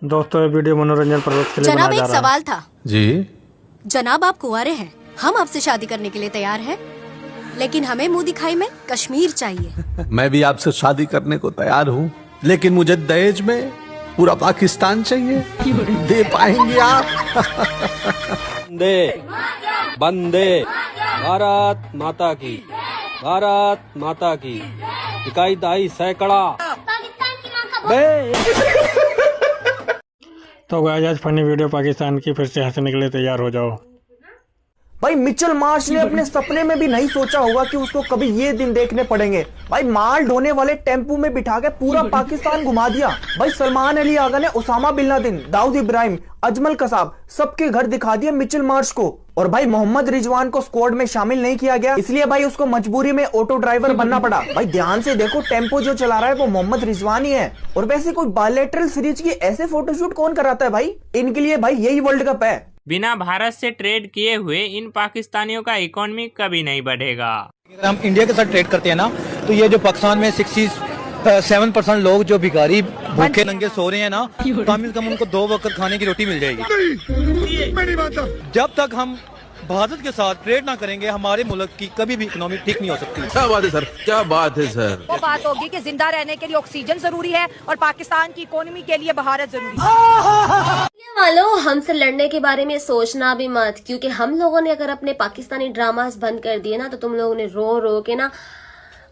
दोस्तों ये वीडियो मनोरंजन पर्पज के लिए जनाब बनाया एक जा रहा है। सवाल था। जी जनाब आप कुंवारे हैं, हम आपसे शादी करने के लिए तैयार हैं, लेकिन हमें मुंह दिखाई में कश्मीर चाहिए। मैं भी आपसे शादी करने को तैयार हूँ, लेकिन मुझे दहेज में पूरा पाकिस्तान चाहिए। दे पाएंगे आप? वंदे वंदे भारत माता की, भारत माता की। इकाई दाई सैकड़ा। तो गाइस आज फनी वीडियो पाकिस्तान की, फिर से हंसने के लिए तैयार हो जाओ। भाई मिचेल मार्श ने अपने सपने में भी नहीं सोचा होगा कि उसको कभी ये दिन देखने पड़ेंगे। भाई माल ढोने वाले टेम्पू में बिठा के पूरा पाकिस्तान घुमा दिया। भाई सलमान अली आगा ने उसामा बिन लादेन, दाऊद इब्राहिम, अजमल कसाब सबके घर दिखा दिए मिचेल मार्श को। और भाई मोहम्मद रिजवान को स्क्वाड में शामिल नहीं किया गया, इसलिए भाई उसको मजबूरी में ऑटो ड्राइवर बनना पड़ा। भाई ध्यान से देखो, टेम्पो जो चला रहा है वो मोहम्मद रिजवान ही है। और वैसे कोई बायलैटरल सीरीज की ऐसे फोटोशूट कौन कराता है भाई? इनके लिए भाई यही वर्ल्ड कप है। बिना भारत से ट्रेड किए हुए इन पाकिस्तानियों का इकोनॉमी कभी नहीं बढ़ेगा। अगर हम इंडिया के साथ ट्रेड करते हैं ना, तो ये जो पाकिस्तान में 67% लोग जो भिखारी भूखे नंगे सो रहे हैं ना, कम से कम उनको 2 वक्त खाने की रोटी मिल जाएगी। जब तक हम भारत के साथ ट्रेड ना करेंगे, हमारे मुल्क की कभी भी इकोनॉमी ठीक नहीं हो सकती। क्या बात है सर, क्या बात है सर। वो बात होगी कि जिंदा रहने के लिए ऑक्सीजन जरूरी है और पाकिस्तान की इकोनॉमी के लिए भारत जरूरी है। वालों हमसे लड़ने के बारे में सोचना भी मत, क्योंकि हम लोगों ने अगर अपने पाकिस्तानी ड्रामास बंद कर दिए ना, तो तुम लोगों ने रो रो के ना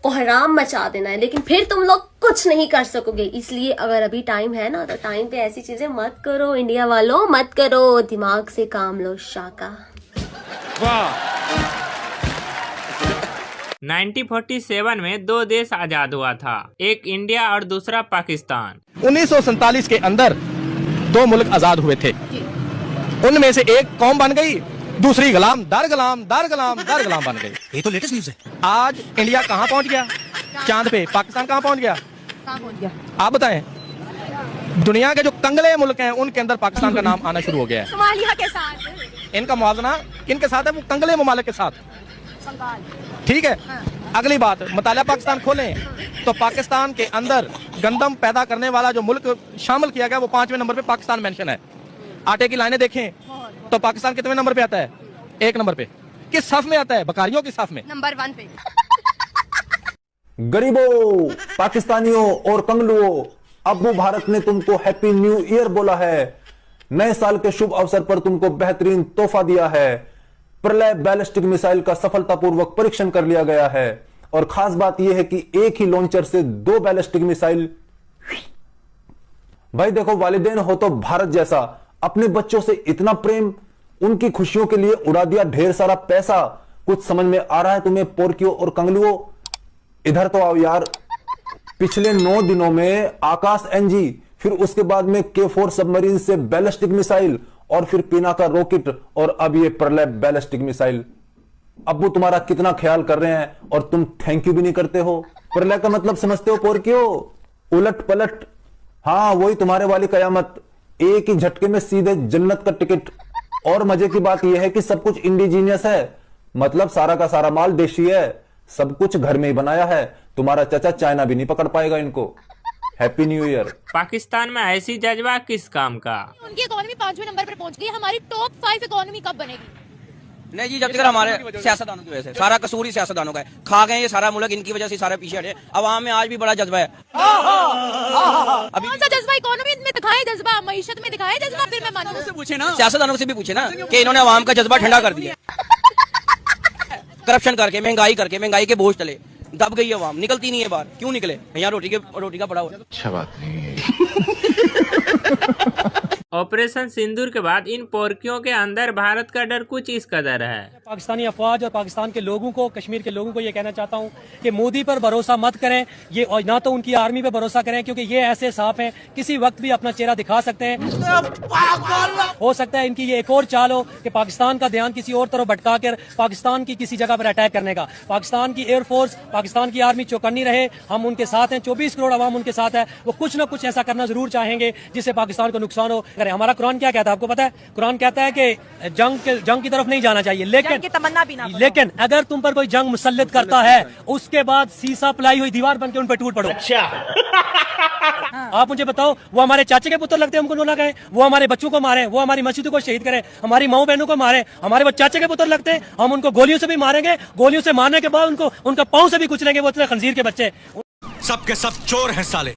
कोहराम मचा देना है, लेकिन फिर तुम लोग कुछ नहीं कर सकोगे। इसलिए अगर अभी टाइम है ना, तो टाइम पे ऐसी चीजें मत करो इंडिया वालों, मत करो। दिमाग से काम लो शाका। 1947 में 2 देश आजाद हुआ था, एक इंडिया और दूसरा पाकिस्तान। 1947 के अंदर 2 मुल्क आजाद हुए थे। उनमें से एक कौम बन गई, दूसरी गुलाम दर गुलाम दर गुलाम दर गुलाम बन गई। ये तो लेटेस्ट न्यूज़ है। आज इंडिया कहाँ पहुँच गया? चांद पे। पाकिस्तान कहाँ पहुँच गया? आप बताएं। दुनिया के जो कंगले मुल्क हैं उनके अंदर पाकिस्तान का नाम आना शुरू हो गया है। सोमालिया के साथ इनका मुआवजना किनके साथ है? वो कंगले ममालिक के साथ। ठीक है। अगली बात, मुतालिया पाकिस्तान खोलें तो पाकिस्तान के अंदर गंदम पैदा करने वाला जो मुल्क शामिल किया गया वो 5वें नंबर पे पाकिस्तान मेंशन है। आटे की लाइनें देखें तो पाकिस्तान कितने नंबर पे आता है? 1 नंबर पे। किस साफ में आता है? बकारियों की साफ में, नंबर 1 पे। गरीबों, पाकिस्तानियों और कंगलुओं, अब्बू भारत ने तुमको हैप्पी न्यू ईयर बोला है। नए साल के शुभ अवसर पर तुमको बेहतरीन तोहफा दिया है। प्रलय बैलिस्टिक मिसाइल का सफलतापूर्वक परीक्षण कर लिया गया है। और खास बात यह है कि एक ही लॉन्चर से 2 बैलिस्टिक मिसाइल। भाई देखो, वालिदैन हो तो भारत जैसा, अपने बच्चों से इतना प्रेम, उनकी खुशियों के लिए उड़ा दिया ढेर सारा पैसा। कुछ समझ में आ रहा है तुम्हें पोरकियों और कंगलुओं? इधर तो आओ यार। पिछले 9 दिनों में आकाश एनजी, फिर उसके बाद में K4 सबमरीन से बैलिस्टिक मिसाइल, और फिर पिनाका रॉकेट, और अब ये प्रलय बैलिस्टिक मिसाइल। अब्बू तुम्हारा कितना ख्याल कर रहे हैं और तुम थैंक यू भी नहीं करते हो। प्रलय का मतलब समझते हो पोरकियों? उलट पलट। हाँ, वही तुम्हारे वाली कयामत। एक ही झटके में सीधे जन्नत का टिकट। और मजे की बात यह है कि सब कुछ इंडिजीनियस है, मतलब सारा का सारा माल देशी है, सब कुछ घर में ही बनाया है। तुम्हारा चाचा चाइना भी नहीं पकड़ पाएगा इनको। Happy new year. पाकिस्तान में ऐसी जज्बा किस काम का? उनकी इकोनॉमी 5वें नंबर पर पहुंच गई। हमारी टॉप 5 इकोनॉमी कब बनेगी? नहीं जी, जब तक हमारे सियासतदानों की वजह से, सारा कसूर ही सियासतदानों का है। खा गए ये सारा मुल्क, इनकी वजह से सारा पीछे हटे। अवाम में आज भी बड़ा जज्बा है। अभी कौन सा जज्बा? इकोनॉमी में दिखाए जज्बा, मईशत में दिखाए जज्बा, फिर मैं मानूं। पूछे ना, सियासतदानों से भी पूछे ना कि इन्होंने अवाम का जज्बा ठंडा कर दिया। करप्शन करके, महंगाई के बोझ तले दब गई अवाम, निकलती नहीं है बाहर। क्यों निकले? यहाँ रोटी का पड़ा हुआ। अच्छा बात नहीं है। ऑपरेशन सिंदूर के बाद इन पोरकियों के अंदर भारत का डर कुछ इस कदर है। पाकिस्तानी अफवाज और पाकिस्तान के लोगों को, कश्मीर के लोगों को ये कहना चाहता हूँ कि मोदी पर भरोसा मत करें, ये और ना तो उनकी आर्मी पे भरोसा करें, क्योंकि ये ऐसे सांप हैं, किसी वक्त भी अपना चेहरा दिखा सकते हैं। हो सकता है इनकी ये एक और चाल हो कि पाकिस्तान का ध्यान किसी और तरफ भटका कर पाकिस्तान की किसी जगह पर अटैक करने का। पाकिस्तान की एयरफोर्स, पाकिस्तान की आर्मी चौकन्नी रहे, हम उनके साथ हैं, 24 करोड़ आवाम उनके साथ है। वो कुछ न कुछ ऐसा करना जरूर चाहेंगे जिससे पाकिस्तान को नुकसान हो। अगर हैं। हमारा कुरान क्या कहता है आपको पता है? कुरान कहता है कि जंग की तरफ नहीं जाना चाहिए, लेकिन जंग की तमन्ना भी ना करो। लेकिन अगर तुम पर कोई जंग मुसल्लत करता है, उसके बाद सीसा पलाई हुई दीवार बन के उन पर टूट पड़ो। अच्छा आप मुझे बताओ, वो हमारे चाचे के पुत्र लगते हैं, हमको ना कहें, वो हमारे बच्चों को मारे, वो हमारी मस्जिदों को शहीद करें, हमारी माओ बहनों को मारे, हमारे वो चाचे के पुत्र लगते हैं, हम उनको गोलियों से भी मारेंगे, गोलियों से मारने के बाद उनको उनका पांव से भी कुचलेंगे, वो इतने खंजीर के बच्चे। सबके सब चोर हैं साले।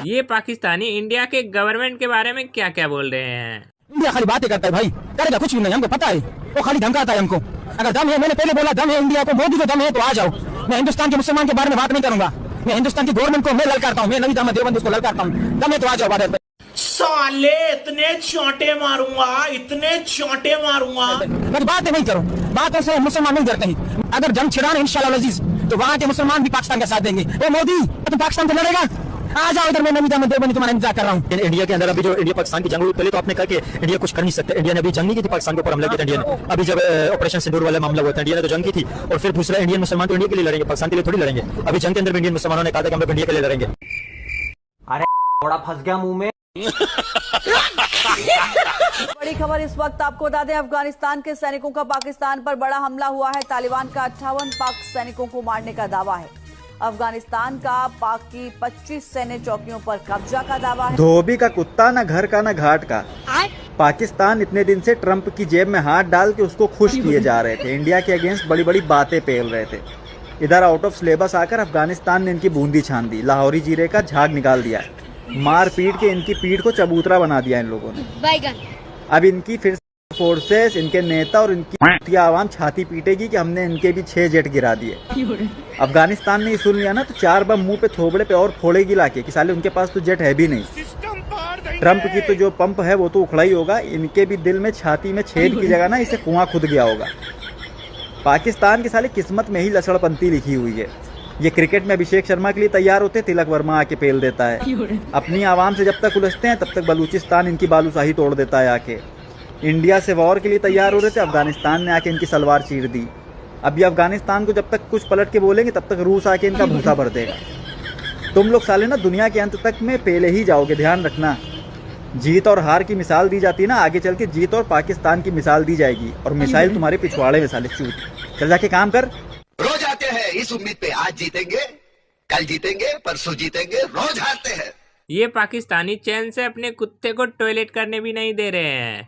ये पाकिस्तानी इंडिया के गवर्नमेंट के बारे में क्या क्या बोल रहे हैं। इंडिया खाली बातें करता है भाई, करेगा कुछ भी नहीं, हमको पता है। वो खाली धमकाता है हमको। अगर दम है, मैंने पहले बोला दम है इंडिया को, मोदी को दम है तो आ जाओ। मैं हिंदुस्तान के मुसलमान के बारे में बात नहीं करूंगा, मैं हिंदुस्तान की गवर्नमेंट को मैं ललकारता हूँ, मैं नबी दामद देवबंद उसको ललकारता हूँ। दम है तो आ जाओ बॉर्डर पे। साले इतने चोंटे मारूंगा, इतने चोंटे मारूंगा। मैं बातें नहीं करूँ, बातों से मुसलमान नहीं डरते हैं। अगर जंग छिड़ाना इंशाल्लाह अजीज तो वहाँ के मुसलमान भी पाकिस्तान का साथ देंगे। ए मोदी तुम पाकिस्तान से लड़ेगा, आ जाओ इधर, मैं नबी दामद देवबंद तुम्हारा इंतजार कर रहा हूँ। इंडिया के अंदर अभी जो इंडिया पाकिस्तान की जंग हुई, पहले तो आपने कहा कि इंडिया कुछ कर नहीं सकते। इंडिया ने अभी जंग नहीं की थी, पाकिस्तान के ऊपर हमला किया था इंडिया ने। अभी जब ऑपरेशन सिंदूर वाला मामला हुआ था, इंडिया ने तो जंग की थी। और फिर दूसरा, इंडियन मुसलमान तो इंडिया के लिए लड़ेंगे, पाकिस्तान के लिए थोड़ी लड़ेंगे। अभी जंग के अंदर इंडियन मुसलमानों ने कहा था कि हम लोग इंडिया के लिए लड़ेंगे। अरे बड़ा फंस गया मुंह में। बड़ी खबर इस वक्त आपको बता दें, अफगानिस्तान के सैनिकों का पाकिस्तान पर बड़ा हमला हुआ है। तालिबान का 58 पाक सैनिकों को मारने का दावा है। अफगानिस्तान का पाक की 25 सैन्य चौकियों पर कब्जा का दावा है। धोबी का कुत्ता, न घर का न घाट का। पाकिस्तान इतने दिन से ट्रंप की जेब में हाथ डाल के उसको खुश किए जा रहे थे, इंडिया के अगेंस्ट बड़ी बड़ी बातें पेल रहे थे। इधर आउट ऑफ सिलेबस आकर अफगानिस्तान ने इनकी बूंदी छान दी, लाहौरी जीरे का झाग निकाल दिया, मार पीट के इनकी पीठ को चबूतरा बना दिया इन लोगों ने। अब इनकी फिर फोर्सेस, इनके नेता और इनकी आवाम छाती पीटेगी कि हमने इनके भी 6 जेट गिरा दिए। अफगानिस्तान ने सुन लिया ना तो 4 बम मुंह पे थोबड़े पे और फोड़ेगी लाके कि साले उनके पास तो जेट है भी नहीं। ट्रंप की तो जो पंप है वो तो उखड़ा ही होगा, इनके भी दिल में छाती में छेद की जगह ना इसे कुआं खुद गया होगा। पाकिस्तान के साले किस्मत में ही लसड़पंती लिखी हुई है। ये क्रिकेट में अभिषेक शर्मा के लिए तैयार होते, तिलक वर्मा आके पेल देता है। अपनी आवाम से जब तक उलझते हैं तब तक बलूचिस्तान इनकी बालूशाही तोड़ देता है आके। इंडिया से वॉर के लिए तैयार हो रहे थे, अफगानिस्तान ने आके इनकी सलवार चीर दी। अब ये अफगानिस्तान को जब तक कुछ पलट के बोलेंगे तब तक रूस आके इनका भूसा भर देगा। तुम लोग साले ना दुनिया के अंत तक में पेले ही जाओगे, ध्यान रखना। जीत और हार की मिसाल दी जाती है ना, आगे चल के जीत और पाकिस्तान की मिसाल दी जाएगी और मिसाइल तुम्हारे पिछवाड़े में साले चूत। चल जाके काम कर। रोज आते हैं इस उम्मीद पे, आज जीतेंगे, कल जीतेंगे, परसों जीतेंगे, रोज हारते हैं। ये पाकिस्तानी चैन से अपने कुत्ते को टॉयलेट करने भी नहीं दे रहे हैं।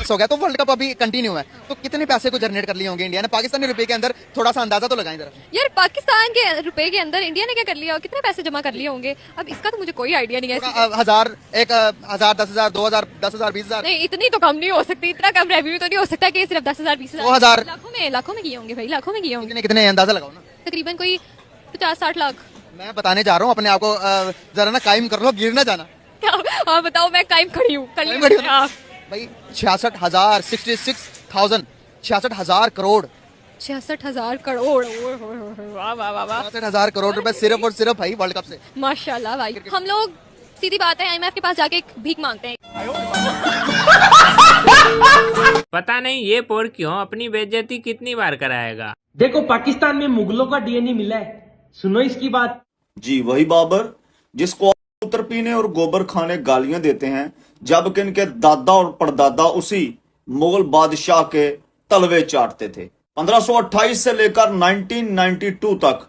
हो गया तो वर्ल्ड कप अभी कंटिन्यू है, तो कितने पैसे को जनरेट कर लिए होंगे इंडिया ने पाकिस्तानी रुपए के अंदर? थोड़ा सा अंदाजा तो लगाएं जरा यार। पाकिस्तान के रुपए के अंदर इंडिया ने क्या कर लिया और कितने पैसे जमा कर लिए होंगे, अब इसका तो मुझे कोई आइडिया नहीं है। 1000, 1000, 10,000, 2,000, 10,000, 20,000? नहीं, इतनी तो कम नहीं हो सकती, इतना कम रेवेन्यू तो नहीं हो सकता कि सिर्फ 10,000, 20,000, 2,000 लाखों में किए होंगे भाई, लाखों में किए होंगे। कितने अंदाजा लगाओ ना। तकरीबन कोई 50-60 लाख। मैं बताने जा रहा हूँ, अपने आप को जरा ना कायम कर लो, गिर ना जाना। हाँ बताओ, मैं कायम खड़ी हूँ भाई। 66,000, 66,000, 66,000 करोड़, 66,000 करोड़, वाह वाह वाह वाह, 66,000 करोड़ रुपए सिर्फ और सिर्फ भाई वर्ल्ड कप से। माशाल्लाह भाई। हम लोग सीधी बात है IMF के पास जाके एक भीख मांगते हैं। पता नहीं ये पोर क्यों अपनी बेइज्जती कितनी बार कराएगा। देखो पाकिस्तान में मुगलों का DNA मिला है, सुनो इसकी बात। जी वही बाबर जिसको मूत्र पीने और गोबर खाने गालियां देते हैं, जबकि इनके दादा और परदादा उसी मुगल बादशाह के तलवे चाटते थे। 1528 से लेकर 1992 तक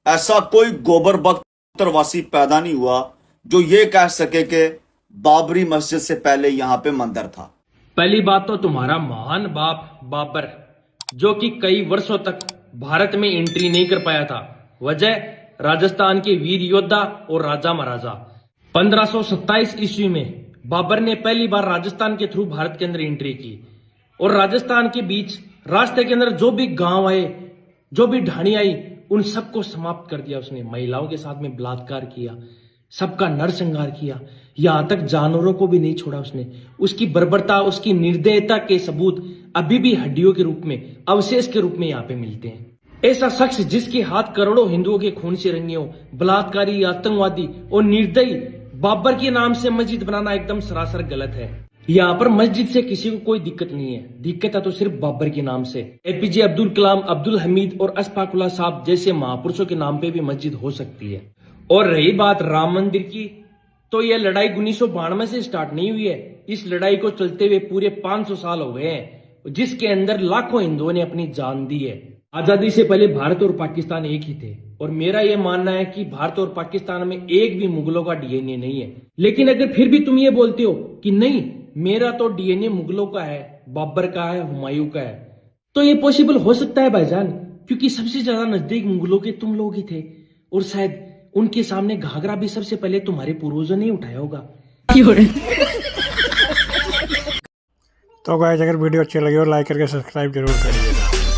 ऐसा कोई गोबर बख्तरवासी पैदा नहीं हुआ जो ये कह सके कि बाबरी मस्जिद से पहले यहाँ पे मंदिर था। पहली बात तो तुम्हारा महान बाप बाबर, जो कि कई वर्षों तक भारत में एंट्री नहीं कर पाया था, वजह राजस्थान के वीर योद्धा और राजा महाराजा। 1527 ईस्वी में बाबर ने पहली बार राजस्थान के थ्रू भारत के अंदर एंट्री की और राजस्थान के बीच रास्ते के अंदर जो भी गांव आए, जो भी ढाणी आई, उन सबको समाप्त कर दिया उसने। महिलाओं के साथ में बलात्कार किया, सबका नरसंहार किया, यहां तक जानवरों को भी नहीं छोड़ा उसने। उसकी बर्बरता, उसकी निर्दयता के सबूत अभी भी हड्डियों के रूप में, अवशेष के रूप में यहाँ पे मिलते हैं। ऐसा शख्स जिसके हाथ करोड़ों हिंदुओं के खून से रंगे हो, बलात्कारी, आतंकवादी और निर्दयी बाबर के नाम से मस्जिद बनाना एकदम सरासर गलत है। यहाँ पर मस्जिद से किसी को कोई दिक्कत नहीं है, दिक्कत है तो सिर्फ बाबर के नाम से। एपीजे अब्दुल कलाम, अब्दुल हमीद और अशफाकुल्ला साहब जैसे महापुरुषों के नाम पे भी मस्जिद हो सकती है। और रही बात राम मंदिर की, तो यह लड़ाई 1992 से स्टार्ट नहीं हुई है। इस लड़ाई को चलते हुए पूरे 500 साल हो गए हैं, जिसके अंदर लाखों हिंदुओं ने अपनी जान दी है। आजादी से पहले भारत और पाकिस्तान एक ही थे, और मेरा यह मानना है कि भारत और पाकिस्तान में एक भी मुगलों का डीएनए नहीं है। लेकिन अगर फिर भी तुम ये बोलते हो कि नहीं मेरा तो डीएनए मुगलों का है, बाबर का है, हुमायूं का है, तो ये पॉसिबल हो सकता है भाईजान, क्योंकि सबसे ज्यादा नजदीक मुगलों के तुम लोग ही थे, और शायद उनके सामने घाघरा भी सबसे पहले तुम्हारे पूर्वजों ने उठाया होगा। तो गाइस अगर वीडियो अच्छी लगी हो लाइक करके सब्सक्राइब जरूर करिएगा।